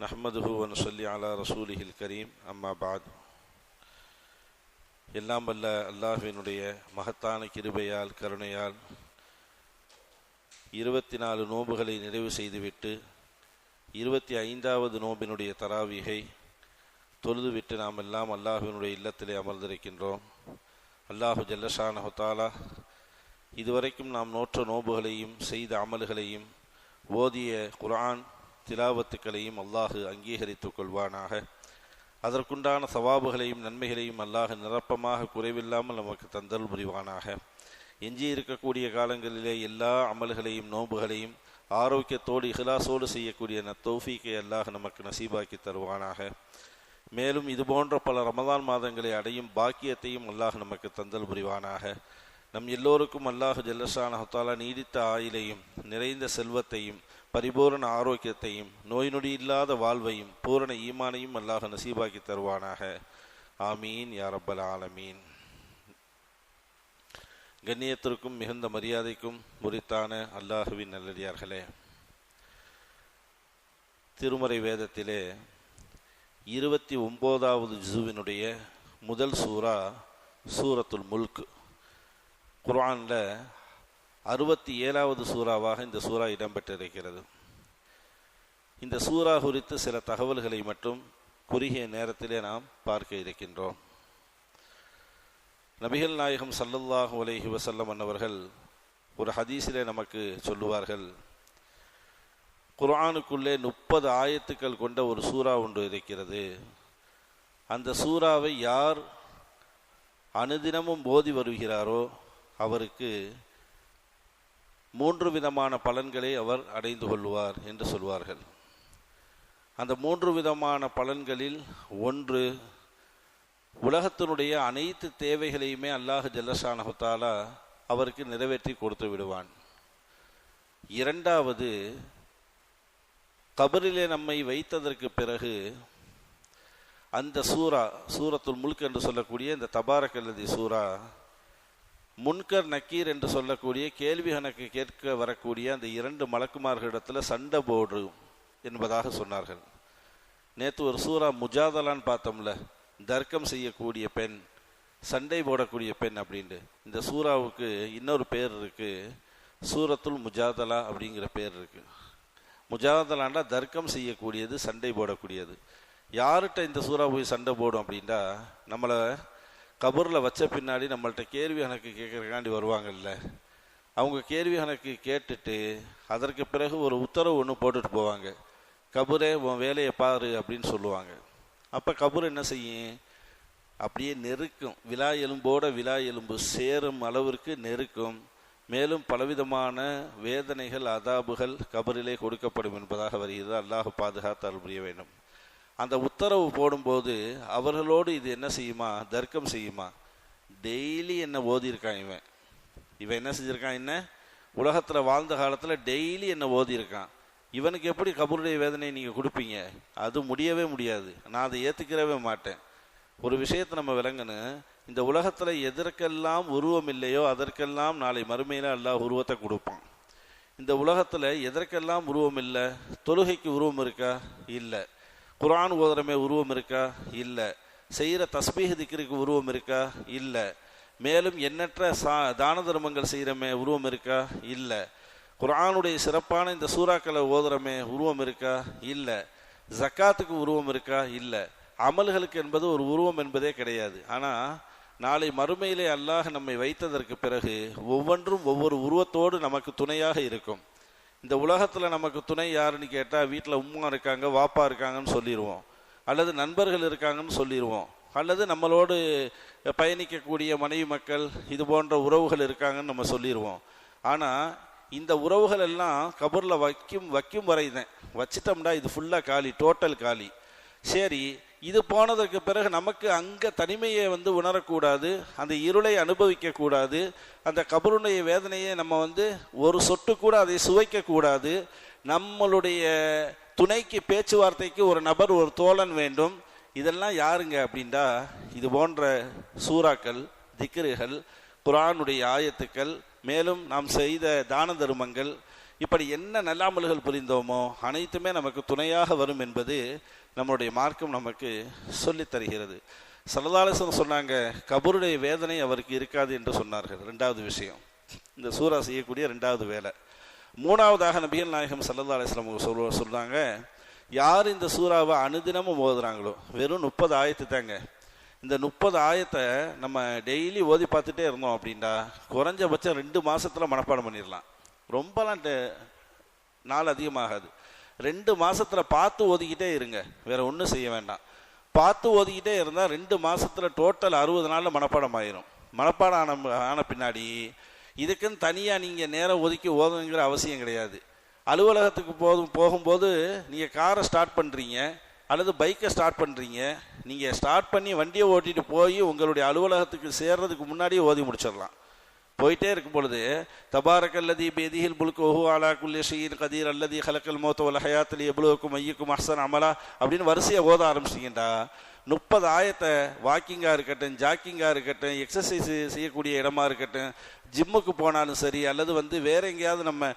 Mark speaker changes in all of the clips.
Speaker 1: நஹ்மதுஹு வ நுஸல்லி அலா ரசூலிஹில் கரீம். அம்மா பாத். எல்லாம் வல்ல அல்லாஹ்வினுடைய மகத்தான கிருபையால் கருணையால் 24 நோன்புகளை நிறைவு செய்துவிட்டு 25வது நோம்பினுடைய தராவீகை தொழுதுவிட்டு நாம் எல்லாம் அல்லாஹ்வினுடைய இல்லத்திலே அமர்ந்திருக்கின்றோம். அல்லாஹு ஜல்லஷானஹு தஆலா இதுவரைக்கும் நாம் நோற்ற நோன்புகளையும் செய்த அமல்களையும் ஓதிய குர்ஆன் திலாவத்துக்களையும் அல்லாஹு அங்கீகரித்துக் கொள்வானாக. அதற்குண்டான சவாபுகளையும் நன்மைகளையும் அல்லாஹ் நிரப்பமாக குறைவில்லாமல் நமக்கு தந்தல் புரிவானாக. எஞ்சி இருக்கக்கூடிய காலங்களிலே எல்லா அமல்களையும் நோன்புகளையும் ஆரோக்கியத்தோடு இஹ்லாஸோடு செய்யக்கூடிய தௌஃபீக்கை அல்லாஹ் நமக்கு நசீபாக்கி தருவானாக. மேலும் இதுபோன்ற பல ரமதான் மாதங்களை அடையும் பாக்கியத்தையும் அல்லாஹ் நமக்கு தந்தல் புரிவானாக. நம் எல்லோருக்கும் அல்லாஹ் ஜல்லஷானஹு தஆலா நீடித்த ஆயுளையும் நிறைந்த செல்வத்தையும் பரிபூரண ஆரோக்கியத்தையும் நோய் நொடி இல்லாத வாழ்வையும் பூரண ஈமானையும் அல்லாஹ் நசீபாக்கி தருவானாக. ஆமீன் யா ரப்பல் ஆலமீன். கண்ணியத்திற்கும் மிகுந்த மரியாதைக்கும் உரித்தான அல்லாஹுவின் நல்லடியார்களே, திருமறை வேதத்திலே 29வது ஜுசுவினுடைய முதல் சூரா சூரத்துல் முல்க். குர்ஆனில் 67வது சூறாவாக இந்த சூறா இடம்பெற்றிருக்கிறது. இந்த சூறா குறித்து சில தகவல்களை மட்டும் குறுகிய நேரத்திலே நாம் பார்க்க இருக்கின்றோம். நபிகள் நாயகம் ஸல்லல்லாஹு அலைஹி வஸல்லம் அன்னவர்கள் ஒரு ஹதீஸிலே நமக்கு சொல்லுவார்கள், குர்ஆனுக்குள்ளே 30 ஆயத்துக்கள் கொண்ட ஒரு சூறா ஒன்று இருக்கிறது. அந்த சூறாவை யார் அனுதினமும் ஓதி வருகிறாரோ அவருக்கு 3 விதமான பலன்களை அவர் அடைந்து கொள்வார் என்று சொல்வார்கள். அந்த 3 விதமான பலன்களில் ஒன்று, உலகத்தினுடைய அனைத்து தேவைகளையுமே அல்லாஹ் ஜல்லஷானஹு தஆலா அவருக்கு நிறைவேற்றி கொடுத்து விடுவான். இரண்டாவது, கபரிலே நம்மை வைத்ததற்கு பிறகு அந்த சூரத்துல் முல்க் என்று சொல்லக்கூடிய இந்த தபாரக்கல்லதி சூரா முன்கர் நக்கீர் என்று சொல்லக்கூடிய கேள்வி கணக்கு கேட்க வரக்கூடிய அந்த 2 மலக்குமார்களிடத்தில் சண்டை போடும் என்பதாக சொன்னார்கள். நேற்று ஒரு சூரா முஜாதலான்னு பார்த்தோம்ல, தர்க்கம் செய்யக்கூடிய பெண், சண்டை போடக்கூடிய பெண் அப்படின்ட்டு. இந்த சூறாவுக்கு இன்னொரு பேர் இருக்கு, சூரத்துல் முஜாதலா அப்படிங்கிற பேர் இருக்கு. முஜாதலாண்டா தர்க்கம் செய்யக்கூடியது, சண்டை போடக்கூடியது. யார்கிட்ட இந்த சூறா போய் சண்டை போடும் அப்படின்டா, நம்மளை கபூரில் வச்ச பின்னாடி நம்மள்கிட்ட கேள்வி கணக்கு கேட்கறதுக்காண்டி வருவாங்கல்ல, அவங்க கேள்வி கணக்கு கேட்டுட்டு அதற்கு பிறகு ஒரு உத்தரவு ஒன்று போட்டுட்டு போவாங்க, கபூரே உன் வேலையை பாரு அப்படின்னு சொல்லுவாங்க. அப்போ கபூர் என்ன செய்யும், அப்படியே நெருக்கும், விலா எலும்போட விலா எலும்பு சேரும் அளவிற்கு நெருக்கும். மேலும் பலவிதமான வேதனைகள் அதாபுகள் கபரிலே கொடுக்கப்படும் என்பதாக வருகிறது. அல்லாஹ் பாதுகாத்து அருள் புரிய வேண்டும். அந்த உத்தரவு போடும்போது அவர்களோடு இது என்ன செய்யுமா, தர்க்கம் செய்யுமா. டெய்லி என்ன ஓதியிருக்கான் இவன் என்ன செஞ்சிருக்கான், என்ன உலகத்தில் வாழ்ந்த காலத்தில் டெய்லி என்ன ஓதியிருக்கான், இவனுக்கு எப்படி கபருடைய வேதனையை நீங்கள் கொடுப்பீங்க, அது முடியவே முடியாது, நான் அதை ஏற்றுக்கிறவே மாட்டேன். ஒரு விஷயத்தை நம்ம விளங்கணும், இந்த உலகத்தில் எதற்கெல்லாம் உருவம் இல்லையோ அதற்கெல்லாம் நாளை மறுமையில் அல்லாஹ் உருவத்தை கொடுப்பான். இந்த உலகத்தில் எதற்கெல்லாம் உருவம் இல்லை, தொழுகைக்கு உருவம் இருக்கா, இல்லை. குர்ஆன் ஓதுறமே உருவம் இருக்கா, இல்லை. செய்கிற தஸ்பீஹ் திக்ருக்கு உருவம் இருக்கா, இல்லை. மேலும் எண்ணற்ற தான தர்மங்கள் செய்கிறமே உருவம் இருக்கா, இல்லை. குர்ஆனுடைய சிறப்பான இந்த சூறாக்களை ஓதுறமே உருவம் இருக்கா, இல்லை. ஜக்காத்துக்கு உருவம் இருக்கா, இல்லை. அமல்களுக்கு என்பது ஒரு உருவம் என்பதே கிடையாது. ஆனால் நாளை மறுமையிலே அல்லாஹ் நம்மை வைத்ததற்கு பிறகு ஒவ்வொன்றும் ஒவ்வொரு உருவத்தோடு நமக்கு துணையாக இருக்கும். இந்த உலகத்தில் நமக்கு துணை யாருன்னு கேட்டால், வீட்டில் உம்மா இருக்காங்க, வாப்பா இருக்காங்கன்னு சொல்லிடுவோம், அல்லது நண்பர்கள் இருக்காங்கன்னு சொல்லிடுவோம், அல்லது நம்மளோடு பயணிக்கக்கூடிய மனைவி மக்கள் இது போன்ற உறவுகள் இருக்காங்கன்னு நம்ம சொல்லிடுவோம். ஆனால் இந்த உறவுகள் எல்லாம் கபூரில் வைக்கும் வரை தான், வச்சிட்டோம்னா இது ஃபுல்லாக காலி, டோட்டல் காலி. சரி, இது போனதற்கு பிறகு நமக்கு அங்கே தனிமையை உணரக்கூடாது, அந்த இருளை அனுபவிக்கக்கூடாது, அந்த கபருடைய வேதனையை நம்ம ஒரு சொட்டு கூட அதை சுவைக்கக்கூடாது. நம்மளுடைய துணைக்கு பேச்சுவார்த்தைக்கு ஒரு நபர், ஒரு தோழன் வேண்டும். இதெல்லாம் யாருங்க அப்படின்டா, இது போன்ற சூறாக்கள், திக்ருகள், குர்ஆனுடைய ஆயத்துக்கள், மேலும் நாம் செய்த தான தர்மங்கள், இப்படி என்ன நல்லாமல்கள் புரிந்தோமோ அனைத்துமே நமக்கு துணையாக வரும் என்பது நம்முடைய மார்க்கம் நமக்கு சொல்லித் தருகிறது. ஸல்லல்லாஹு அலைஹி வஸல்லம் சொன்னாங்க, கபருடைய வேதனை அவருக்கு இருக்காது என்று சொன்னார்கள். ரெண்டாவது விஷயம், இந்த சூரா செய்யக்கூடிய ரெண்டாவது வேலை. மூணாவதாக நபிகள் நாயகம் ஸல்லல்லாஹு அலைஹி வஸல்லம் சொல்றாங்க, யார் இந்த சூறாவை அனுதினமும் ஓதுறாங்களோ, வெறும் 30 ஆயத்து தாங்க, இந்த 30 ஆயத்தை நம்ம டெய்லி ஓதி பார்த்துட்டே இருந்தோம் அப்படின்னா குறைஞ்சபட்சம் 2 மாசத்துல மனப்பாடம் பண்ணிடலாம். ரொம்பலாம் நாள் அதிகமாகாது. 2 மாசத்துல பார்த்து ஓதிக்கிட்டே இருங்க, வேற ஒன்றும் செய்ய வேண்டாம். பார்த்து ஓதிக்கிட்டே இருந்தால் 2 மாசத்துல டோட்டல் 60 நாளில் மனப்பாடம் ஆயிரும். மனப்பாடம் ஆன பின்னாடி இதுக்குன்னு தனியாக நீங்கள் நேரம் ஒதுக்கி ஓதுங்கிற அவசியம் கிடையாது. அலுவலகத்துக்கு போகும்போது நீங்கள் காரை ஸ்டார்ட் பண்ணுறீங்க அல்லது பைக்கை ஸ்டார்ட் பண்ணுறீங்க, நீங்கள் ஸ்டார்ட் பண்ணி வண்டியை ஓட்டிட்டு போய் உங்களுடைய அலுவலகத்துக்கு சேர்றதுக்கு முன்னாடியே ஓதி முடிச்சிடலாம். போயிட்டே இருக்கும் பொழுது தபாரக்கல்லதி பியதிஹில் முல்கு வஹு அலா குல்லி ஷைஇன் கதீர் அல்லதி ஹலக்கல் மௌத வல் ஹயாத்த லியப்லுவக்கும் அய்யுக்கும் அஹ்ஸனு அமலா அப்படின்னு வரிசையாக ஓத ஆரம்பிச்சிட்டிங்கடா 30 ஆயத்தை வாக்கிங்காக இருக்கட்டும், ஜாக்கிங்காக இருக்கட்டும், எக்ஸசைஸ் செய்யக்கூடிய இடமா இருக்கட்டும், ஜிம்முக்கு போனாலும் சரி, அல்லது வேற எங்கேயாவது நம்ம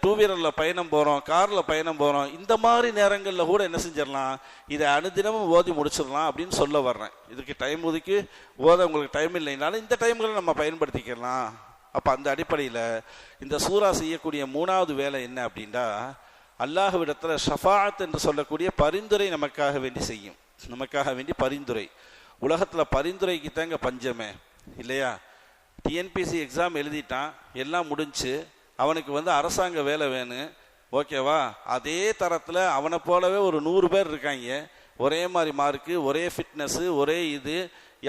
Speaker 1: 2 வீலரில் பயணம் போகிறோம், காரில் பயணம் போகிறோம், இந்த மாதிரி நேரங்களில் கூட என்ன செஞ்சிடலாம், இதை அனுதினமும் ஓதி முடிச்சிடலாம் அப்படின்னு சொல்ல வர்றேன். இதுக்கு டைம் ஒதுக்கி ஓத உங்களுக்கு டைம் இல்லைனாலும் இந்த டைம்களை நம்ம பயன்படுத்திக்கலாம். அப்போ அந்த அடிப்படையில் இந்த சூரா செய்யக்கூடிய 3வது வேலை என்ன அப்படின்னா, அல்லாஹ்விடத்தில் ஷஃபாஅத் என்று சொல்லக்கூடிய பரிந்துரை நமக்காக வேண்டி செய்யும். நமக்காக வேண்டி பரிந்துரை. உலகத்தில் பரிந்துரைக்கு தாங்க பஞ்சமே இல்லையா? டிஎன்பிசி எக்ஸாம் எழுதிட்டான், எல்லாம் முடிஞ்சு, அவனுக்கு அரசாங்க வேலை வேணும், ஓகேவா? அதே தரத்தில் அவனை போலவே ஒரு 100 பேர் இருக்காங்க, ஒரே மாதிரி மார்க்கு, ஒரே ஃபிட்னஸ்ஸு, ஒரே இது.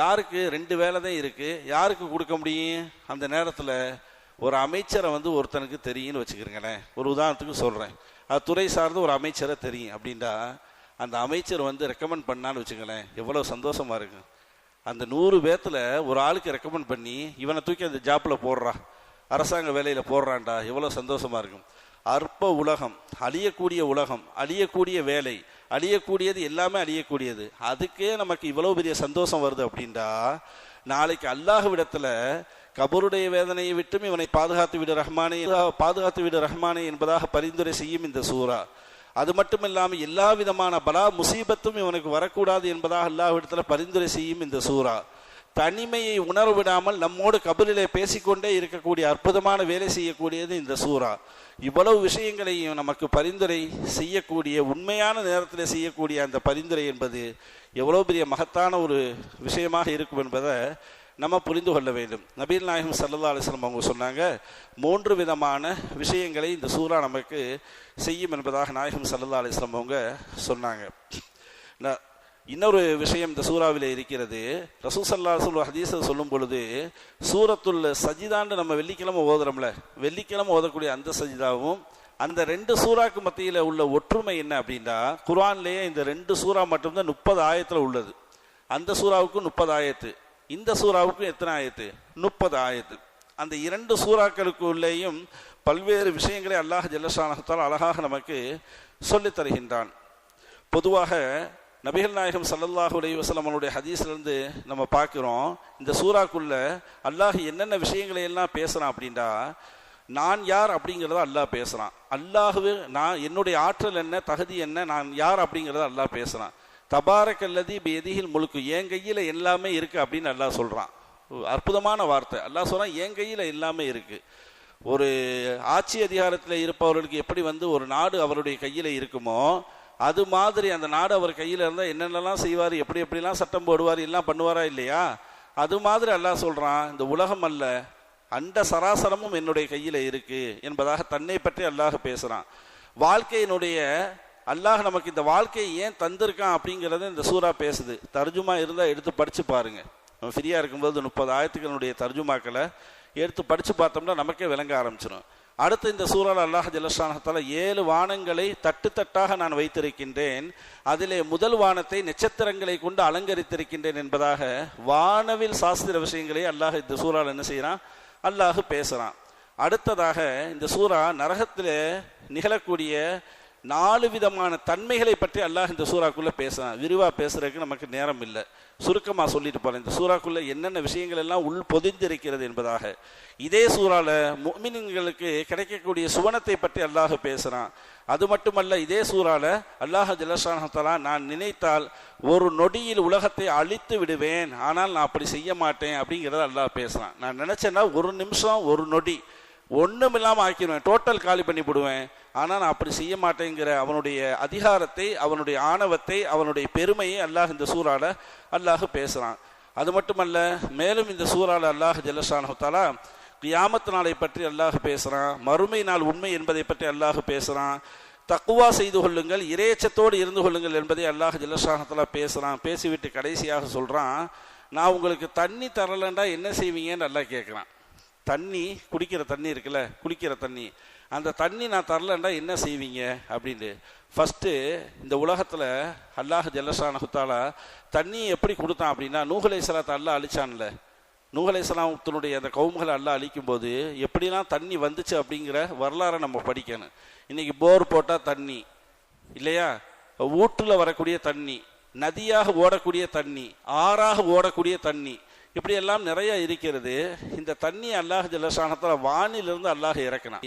Speaker 1: யாருக்கு 2 வேலை தான் இருக்குது, யாருக்கு கொடுக்க முடியும்? அந்த நேரத்தில் ஒரு அமைச்சரை ஒருத்தனுக்கு தெரியும்னு வச்சுக்கிறீங்களேன், ஒரு உதாரணத்துக்கு சொல்கிறேன், அது துறை சார்ந்து ஒரு அமைச்சரை தெரியும் அப்படின்டா அந்த அமைச்சர் ரெக்கமெண்ட் பண்ணான்னு வச்சுங்களேன், எவ்வளோ சந்தோஷமாக இருக்கும். அந்த 100 பேர்த்தில் ஒரு ஆளுக்கு ரெக்கமெண்ட் பண்ணி இவனை தூக்கி அந்த ஜாப்பில் போடுறா, அரசாங்க வேலையில் போடுறான்டா, எவ்வளோ சந்தோஷமாக இருக்கும். அற்ப உலகம், அழியக்கூடிய உலகம், அழியக்கூடிய வேலை, அழியக்கூடியது, எல்லாமே அழியக்கூடியது, அதுக்கே நமக்கு இவ்வளோ பெரிய சந்தோஷம் வருது அப்படின்டா நாளைக்கு அல்லாஹ்விடத்தில் கபருடைய வேதனையை விட்டும் இவனை பாதுகாத்து விடு ரஹ்மானே என்பதாக பரிந்துரை செய்யும் இந்த சூரா. அது மட்டும் இல்லாமல் எல்லா விதமான பலா முசீபத்தும் இவனுக்கு வரக்கூடாது என்பதாக அல்லாஹ்விடத்தில் பரிந்துரை செய்யும் இந்த சூரா. தனிமையை உணர்வு விடாமல் நம்மோடு கபரிலே பேசிக்கொண்டே இருக்கக்கூடிய அற்புதமான வேலை செய்யக்கூடியது இந்த சூரா. இவ்வளவு விஷயங்களையும் நமக்கு பரிந்துரை செய்யக்கூடிய, உண்மையான நேரத்தில் செய்யக்கூடிய அந்த பரிந்துரை என்பது எவ்வளோ பெரிய மகத்தான ஒரு விஷயமாக இருக்கும் என்பதை நம்ம புரிந்து கொள்ள வேண்டும். நபிகள் நாயகம் ஸல்லல்லாஹு அலைஹி வஸல்லம் அவங்க சொன்னாங்க, 3 விதமான விஷயங்களை இந்த சூரா நமக்கு செய்யும் என்பதாக நாயகம் ஸல்லல்லாஹு அலைஹி வஸல்லம் அவங்க சொன்னாங்க. இன்னொரு விஷயம் இந்த சூறாவில் இருக்கிறது. ரசூல் ஸல்லல்லாஹு அலைஹி வஸல்லம் ஹதீஸை சொல்லும் பொழுது, சூரத்துல் சஜிதான்னு நம்ம வெள்ளிக்கிழமை ஓதுறோம்ல, வெள்ளிக்கிழமை ஓதக்கூடிய அந்த சஜிதாவும் அந்த 2 சூறாக்கு மத்தியில் உள்ள ஒற்றுமை என்ன அப்படின்னா, குர்ஆன்லேயே இந்த 2 சூறா மட்டும்தான் 30 ஆயத்தில் உள்ளது. அந்த சூறாவுக்கும் 30 ஆயத்து, இந்த சூறாவுக்கும் எத்தனை ஆயத்து? 30 ஆயத்து. அந்த 2 சூறாக்களுக்குள்ளேயும் பல்வேறு விஷயங்களை அல்லாஹ் ஜல்லஷானஹு தஆலா அழகாக நமக்கு சொல்லித் தருகின்றான். பொதுவாக நபிகள் நாயகம் ஸல்லல்லாஹு அலைஹி வஸல்லம் அவருடைய ஹதீஸ்லேருந்து நம்ம பார்க்குறோம், இந்த சூறாக்குள்ள அல்லாஹ் என்னென்ன விஷயங்களை எல்லாம் பேசுகிறான் அப்படின்டா, நான் யார் அப்படிங்கிறத அல்லாஹ் பேசுகிறான். அல்லாஹ்வு நான் என்னுடைய ஆற்றல் என்ன, தகுதி என்ன, நான் யார் அப்படிங்கிறத அல்லாஹ் பேசுகிறான். தபாரக்கல்லதி பியதிஹில் முல்கு, என் கையில் எல்லாமே இருக்குது அப்படின்னு அல்லாஹ் சொல்கிறான். அற்புதமான வார்த்தை. அல்லாஹ் சொல்கிறான், என் கையில் எல்லாமே இருக்குது. ஒரு ஆட்சி அதிகாரத்தில் இருப்பவர்களுக்கு எப்படி ஒரு நாடு அவருடைய கையில் இருக்குமோ, அது மாதிரி அந்த நாடு அவர் கையில் இருந்தால் என்னென்னலாம் செய்வார், எப்படிலாம் சட்டம் போடுவார், எல்லாம் பண்ணுவாரா இல்லையா? அது மாதிரி அல்லாஹ் சொல்கிறான், இந்த உலகம் அல்ல, அண்ட சராசரமும் என்னுடைய கையில் இருக்கு என்பதாக தன்னை பற்றி அல்லாஹ் பேசுகிறான். வாழ்க்கையினுடைய அல்லாஹ் நமக்கு இந்த வாழ்க்கையை ஏன் தந்திருக்கான் அப்படிங்கிறத இந்த சூறா பேசுது. தர்ஜுமா இருந்தால் எடுத்து படித்து பாருங்க. நம்ம ஃப்ரீயாக இருக்கும்போது 30 ஆயத்துக்களுடைய தர்ஜுமாக்களை எடுத்து படித்து பார்த்தோம்னா நமக்கே விளங்க ஆரம்பிச்சிடும். அடுத்து இந்த சூறால அல்லாஹ் ஜல்லஷானஹு தஆலா 7 வானங்களை தட்டு தட்டாக நான் வைத்திருக்கின்றேன், அதிலே முதல் வானத்தை நட்சத்திரங்களை கொண்டு அலங்கரித்திருக்கின்றேன் என்பதாக வானவில் சாஸ்திர விஷயங்களை அல்லாஹ் இந்த சூறால என்ன செய்யறான், அல்லாஹ் பேசுறான். அடுத்ததாக இந்த சூறா நரகத்தில் நிகழக்கூடிய 4 விதமான தன்மைகளை பற்றி அல்லாஹ் இந்த சூறாக்குள்ள பேசுறான். விரிவா பேசுறதுக்கு நமக்கு நேரம் இல்லை, சுருக்கமா சொல்லிட்டு போறேன். இந்த சூறாக்குள்ள என்னென்ன விஷயங்கள் எல்லாம் உள் பொதிந்திருக்கிறது என்பதாக. இதே சூறால முஃமினீன்களுக்கு கிடைக்கக்கூடிய சுவனத்தை பற்றி அல்லாஹ் பேசுறான். அது மட்டுமல்ல, இதே சூறால அல்லாஹ் ஜல்லஷானஹு தஆலா நான் நினைத்தால் ஒரு நொடியில் உலகத்தை அழித்து விடுவேன், ஆனால் நான் அப்படி செய்ய மாட்டேன் அப்படிங்கிறத அல்லாஹ் பேசுறான். நான் நினைச்சேன்னா ஒரு நிமிஷம் ஒரு நொடி ஒன்றும் இல்லாமல் ஆக்கிடுவேன், டோட்டல் காலி பண்ணி விடுவேன், ஆனால் நான் அப்படி செய்ய மாட்டேங்கிற அவனுடைய அதிகாரத்தை, அவனுடைய ஆணவத்தை, அவனுடைய பெருமையை அல்லாஹ் இந்த சூறால அல்லாஹ் பேசுகிறான். அது மட்டுமல்ல, மேலும் இந்த சூறால அல்லாஹ் ஜல்லஷானஹு தஆலா கியாமத் நாளை பற்றி அல்லாஹ் பேசுகிறான். மறுமை நாள் உண்மை என்பதை பற்றி அல்லாஹ் பேசுகிறான். தக்குவா செய்து கொள்ளுங்கள், இறையச்சத்தோடு இருந்து கொள்ளுங்கள் என்பதை அல்லாஹ் ஜல்லஷானஹு தஆலா பேசுகிறான். பேசிவிட்டு கடைசியாக சொல்கிறான், நான் உங்களுக்கு தண்ணி தரலண்டா என்ன செய்வீங்கன்னு அல்லாஹ் கேட்குறான். தண்ணி, குடிக்கிற தண்ணி இருக்குல்ல, குளிக்கிற தண்ணி, அந்த தண்ணி நான் தரலண்டா என்ன செய்வீங்க அப்படின்னு. ஃபஸ்ட்டு இந்த உலகத்தில் அல்லாஹ் ஜல்லஷானஹு தஆலா தண்ணியை எப்படி கொடுத்தான் அப்படின்னா, நூஹ் அலைஹிஸ்ஸலாத்தை அல்லாஹ் அழிச்சான்ல, நூஹ் அலைஹிஸ்ஸலாத்தினுடைய அந்த கவும்களை அல்லாஹ் அழிக்கும்போது எப்படிலாம் தண்ணி வந்துச்சு அப்படிங்கிற வரலாறை நம்ம படிக்கணும். இன்னைக்கு போர் போட்டால் தண்ணி இல்லையா, ஊற்றில் வரக்கூடிய தண்ணி, நதியாக ஓடக்கூடிய தண்ணி, ஆறாக ஓடக்கூடிய தண்ணி, இப்படியெல்லாம் நிறைய இருக்கிறது. இந்த தண்ணி அல்லாஹ் ஜல்லஷானஹு தஆலா வானிலிருந்து அல்லாஹ் இறக்கினான்.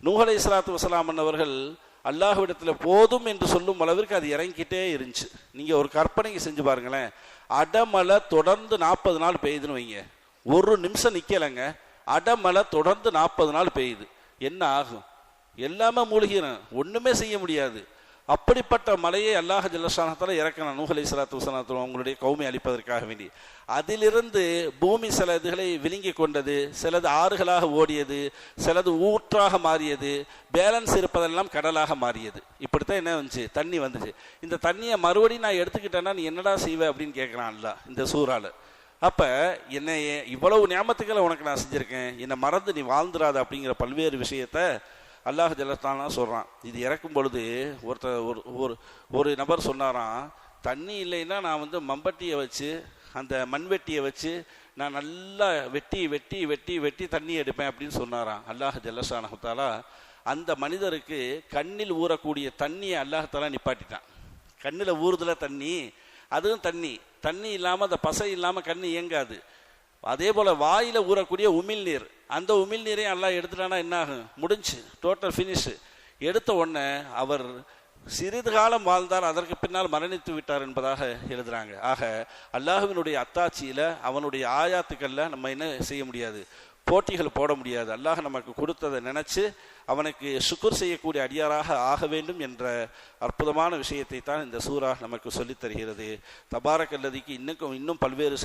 Speaker 1: நூஹ் அலைஹிஸ்ஸலாத்து வஸலாம் அவர்கள் அல்லாஹ்விடத்தில் போதும் என்று சொல்லும் அளவிற்கு அது இறங்கிக்கிட்டே இருந்துச்சு. நீங்கள் ஒரு கற்பனைக்கு செஞ்சு பாருங்களேன், அடமலை தொடர்ந்து 40 நாள் பெய்யுதுன்னு வைங்க, ஒரு நிமிஷம் நிற்கலைங்க, அடமலை தொடர்ந்து 40 நாள் பெய்யுது, என்ன ஆகும்? எல்லாமே மூழ்கிடும், ஒன்றுமே செய்ய முடியாது. அப்படிப்பட்ட மலையை அல்லாஹ் ஜல்லஷானஹு தஆலா இறக்கினான் நூஹ் அலைஹிஸ்ஸலாத்து வஸலாம் அவங்களுடைய கௌமை அழிப்பதற்காக வேண்டி. அதிலிருந்து பூமி சில இதுகளை விழுங்கி கொண்டது, சிலது ஆறுகளாக ஓடியது, சிலது ஊற்றாக மாறியது, பேலன்ஸ் இருப்பதெல்லாம் கடலாக மாறியது. இப்படித்தான் என்ன வந்துச்சு, தண்ணி வந்துச்சு. இந்த தண்ணியை மறுபடியும் நான் எடுத்துக்கிட்டேன்னா நீ என்னடா செய்வே அப்படின்னு கேட்குறான் அல்லாஹ் இந்த சூறால. அப்போ என்னை இவ்வளவு நியாமத்துக்களை உனக்கு நான் செஞ்சுருக்கேன், என்னை மறந்து நீ வாழ்ந்துடாத அப்படிங்கிற பல்வேறு விஷயத்த அல்லாஹ் ஜல்லஷானஹு சொல்கிறான். இது இறக்கும் பொழுது ஒரு நபர் சொன்னாராம், தண்ணி இல்லைன்னா நான் மம்பட்டியை வச்சு, அந்த மண்வெட்டியை வச்சு நான் நல்லா வெட்டி வெட்டி வெட்டி வெட்டி தண்ணி எடுப்பேன் அப்படின்னு சொன்னாராம் அல்லாஹ் ஜல்லஷானஹு தஆலா. அந்த மனிதருக்கு கண்ணில் ஊறக்கூடிய தண்ணியை அல்லாஹ் தஆலா நிப்பாட்டிட்டான். கண்ணில் ஊறுதல தண்ணி, அதுவும் தண்ணி, தண்ணி இல்லாமல் அந்த பசை இல்லாமல் கண்ணு இயங்காது. அதே போல் வாயில் ஊறக்கூடிய உமிழ் நீர், அந்த உமிழ் நீரையும் அல்லாஹ் எடுத்துட்டானா என்ன ஆகும், முடிஞ்சு, டோட்டல் ஃபினிஷ். எடுத்த உடனே அவர் சிறிது காலம் வாழ்ந்தார், அதற்கு பின்னால் மரணித்து விட்டார் என்பதாக எழுதுறாங்க. ஆக அல்லாஹ்வினுடைய அத்தாட்சியில், அவனுடைய ஆயாத்துக்களில் நம்ம என்ன செய்ய முடியாது, போட்டிகள் போட முடியாது. அல்லாஹ் நமக்கு கொடுத்ததை நினைச்சு அவனுக்கு ஷுக்ர் செய்யக்கூடிய அடியாராக ஆக வேண்டும் என்ற அற்புதமான விஷயத்தை தான் இந்த சூரா நமக்கு சொல்லித் தருகிறது. தபாரக் அல்லதிக்கு இன்னும் பல்வேறு